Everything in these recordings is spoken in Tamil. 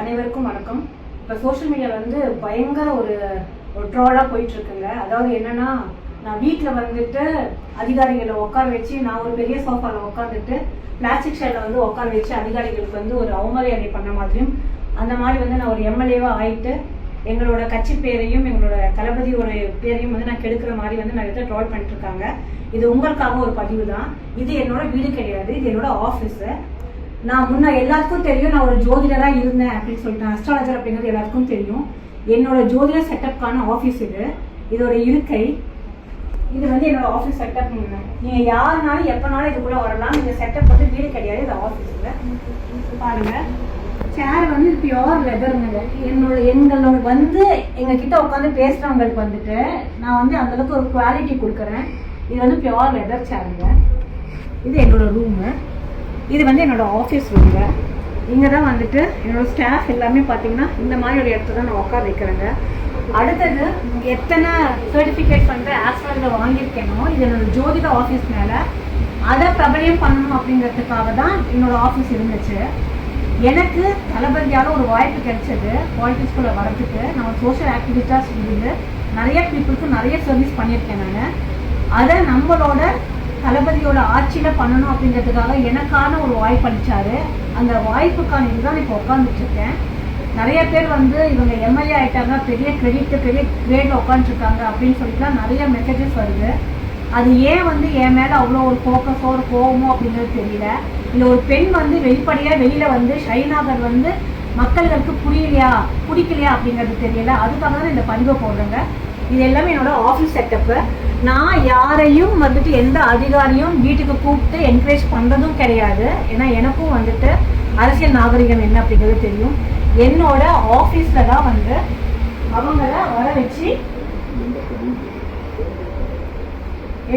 அனைவருக்கும் வணக்கம். இப்போ சோஷியல் மீடியாவில் வந்து பயங்கர ஒரு ட்ரோலாக போயிட்டு இருக்குங்க. அதாவது என்னன்னா, நான் வீட்டில் வந்துட்டு அதிகாரிகளை உட்கார வச்சு, நான் ஒரு பெரிய சோஃபாவில் உட்காந்துட்டு பிளாஸ்டிக் ஷேரில் வந்து உட்கார வச்சு அதிகாரிகளுக்கு வந்து ஒரு அவமரியாதை பண்ண மாதிரியும், அந்த மாதிரி வந்து நான் ஒரு எம்எல்ஏவாக ஆயிட்டு எங்களோட கட்சி பேரையும் எங்களோட தளபதியோட பேரையும் வந்து நான் கெடுக்கிற மாதிரி வந்து நிறைய பேர் ட்ரோல் பண்ணிட்டு இருக்காங்க. இது உங்களுக்காக ஒரு பதிவு தான். இது என்னோட வீடு கிடையாது, இது என்னோட ஆஃபீஸு. நான் முன்ன எல்லாருக்கும் தெரியும், நான் ஒரு ஜோதிடராக இருந்தேன் அப்படின்னு சொல்லிட்டு, அஸ்ட்ராலஜர் அப்படிங்கிறது எல்லாருக்கும் தெரியும். என்னோட ஜோதிட செட்டப்கான ஆஃபீஸ் இது. இதோட இருக்கை இது வந்து என்னோட ஆஃபீஸ் செட்டப். நீங்கள் யாருனாலும் எப்போனாலும் இதுக்குள்ளே வரலாம். இந்த செட்டப் வந்து வீடு கிடையாது, இது ஆஃபீஸில். பாருங்க, சேர் வந்து பியோர் லெதருங்க. எங்களோட வந்து எங்ககிட்ட உட்காந்து பேசுகிறவங்களுக்கு வந்துட்டு நான் வந்து அந்தளவுக்கு ஒரு குவாலிட்டி கொடுக்குறேன். இது வந்து பியோர் லெதர் சேருங்க. இது என்னோட ரூமு. இது வந்து என்னோட ஆஃபீஸ் ரூமுங்க. இங்கே தான் வந்துட்டு என்னோட ஸ்டாஃப் எல்லாமே பார்த்தீங்கன்னா இந்த மாதிரி ஒரு இடத்துல தான் நான் உட்கார வைக்கிறேங்க. அடுத்தது எத்தனை சர்டிஃபிகேட் பண்ணுற ஆஸ்ட்ராலஜில் வாங்கியிருக்கேனோ, இது என்னோட ஜோதிட ஆஃபீஸ் மேலே அதை பிரபலியம் பண்ணணும் அப்படிங்கிறதுக்காக தான் என்னோட ஆஃபீஸ் இருந்துச்சு. எனக்கு தளபதியால் ஒரு வாய்ப்பு கிடைச்சது பாலிட்டிக்ஸ்குள்ளே வரதுக்கு. நான் ஒரு சோஷியல் ஆக்டிவிஸ்டாக இருந்து நிறைய பீப்புளுக்கு நிறைய சர்வீஸ் பண்ணியிருக்கேன். நான் அதை நம்மளோட தளபதியோட ஆட்சியில் பண்ணணும் அப்படிங்கிறதுக்காக எனக்கான ஒரு வாய்ப்பு அளித்தார். அந்த வாய்ப்புக்கான இதுதான் இப்போ உட்காந்துட்டு இருக்கேன். நிறைய பேர் வந்து இவங்க எம்எல்ஏ ஆகிட்டாங்க, பெரிய கிரெடிட் பெரிய கிரேடில் உட்காந்துருக்காங்க அப்படின்னு சொல்லிட்டுலாம் நிறைய மெசேஜஸ் வருது. அது ஏன் வந்து என் மேலே அவ்வளோ ஒரு ஃபோக்கஸோ ஒரு கோவமோ அப்படிங்கிறது தெரியல. இல்லை ஒரு பெண் வந்து வெளிப்படையாக வெளியில் வந்து ஷைனாகர் வந்து மக்களுக்கு பிடிக்கலையா அப்படிங்கிறது தெரியல. அதுக்காக தான் இந்த பதிவை போடுறேங்க. இது எல்லாமே என்னோட ஆஃபீஸ் செட்டப்பு. நான் யாரையும் வந்துட்டு எந்த அதிகாரியும் வீட்டுக்கு கூப்பிட்டு என்கரேஜ் பண்ணுறதும் கிடையாது. ஏன்னா எனக்கும் வந்துட்டு அரசியல் நாகரிகம் என்ன அப்படிங்கிறது தெரியும். என்னோட ஆஃபீஸில் தான் வந்து அவங்கள வர வச்சு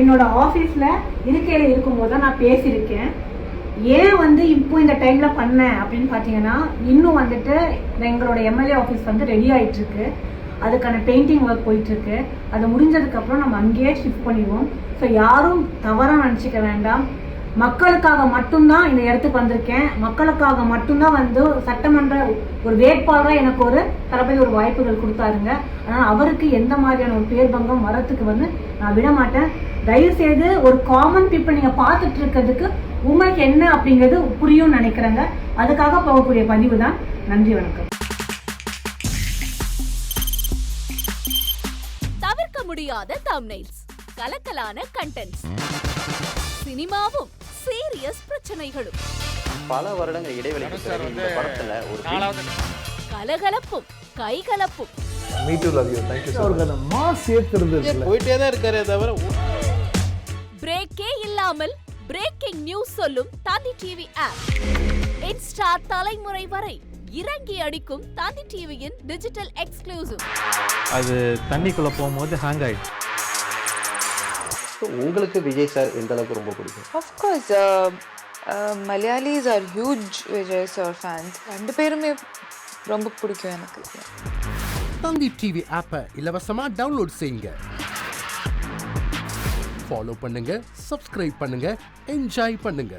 என்னோட ஆஃபீஸில் இருக்கையில் இருக்கும்போது தான் நான் பேசியிருக்கேன். ஏன் வந்து இப்போ இந்த டைமில் பண்ணேன் அப்படின்னு பார்த்தீங்கன்னா, இன்னும் வந்துட்டு எங்களோட எம்எல்ஏ ஆஃபீஸ் வந்து ரெடி ஆகிட்டுருக்கு. அதுக்கான பெயிண்டிங் ஒர்க் போயிட்டுருக்கு. அது முடிஞ்சதுக்கப்புறம் நம்ம அங்கேயே ஷிஃப்ட் பண்ணிடுவோம். ஸோ யாரும் தவறாக நினச்சிக்க வேண்டாம். மக்களுக்காக மட்டும்தான் இந்த இடத்துக்கு வந்திருக்கேன். மக்களுக்காக மட்டும்தான் வந்து சட்டமன்ற ஒரு வேட்பாளராக எனக்கு ஒரு தளபதி ஒரு வாய்ப்புகள் கொடுத்தாருங்க. அதனால் அவருக்கு எந்த மாதிரியான ஒரு பேர் பங்கம் வரத்துக்கு வந்து நான் விட மாட்டேன். தயவுசெய்து ஒரு காமன் பீப்புள் நீங்கள் பார்த்துட்டு இருக்கிறதுக்கு உங்களுக்கு என்ன அப்படிங்கிறது புரியும் நினைக்கிறேங்க. அதுக்காக போகக்கூடிய பதிவு தான். நன்றி, வணக்கம். தவிர்க்க முடியாத தம்ப்நெயில்ஸ், கலக்கலான கண்டென்ட்ஸ், சினிமாவும் சீரியஸ் பிரச்சனைகளும், பல வருடங்கள் இடைவெளிக்கு பிறகு இந்த படத்துல ஒரு கலகலப்பும் கைகலப்பும். Me too, love you. Thank you so much. அவர்களை மாஸ் ஏத்துறது இல்ல. போயிட்டே தான் இருக்காரே தவிர பிரேக்கே இல்லாமல் பிரேக்கிங் நியூஸ் சொல்லும் தந்தி டிவி ஆப். இன்ஸ்டா தலைமுறை வரை இறங்கி அடிக்கும் தந்தி டிவியின் டிஜிட்டல் எக்ஸ்க்ளூசிவ். அது தண்ணிக்குள்ள போகும்போது ஹேங் ஆயிடுச்சு. உங்களுக்கு விஜய் சார் எந்த அளவுக்கு ரொம்ப பிடிக்கும்? Of course, Malayalis are huge Vijay sir fans. ரெண்டு பேருமே ரொம்ப பிடிக்கும் எனக்கு. தந்தி டிவி ஆப்பை இலவசமா டவுன்லோட் செய்யுங்க. ஃபாலோ பண்ணுங்க, சப்ஸ்கிரைப் பண்ணுங்க, என்ஜாய் பண்ணுங்க.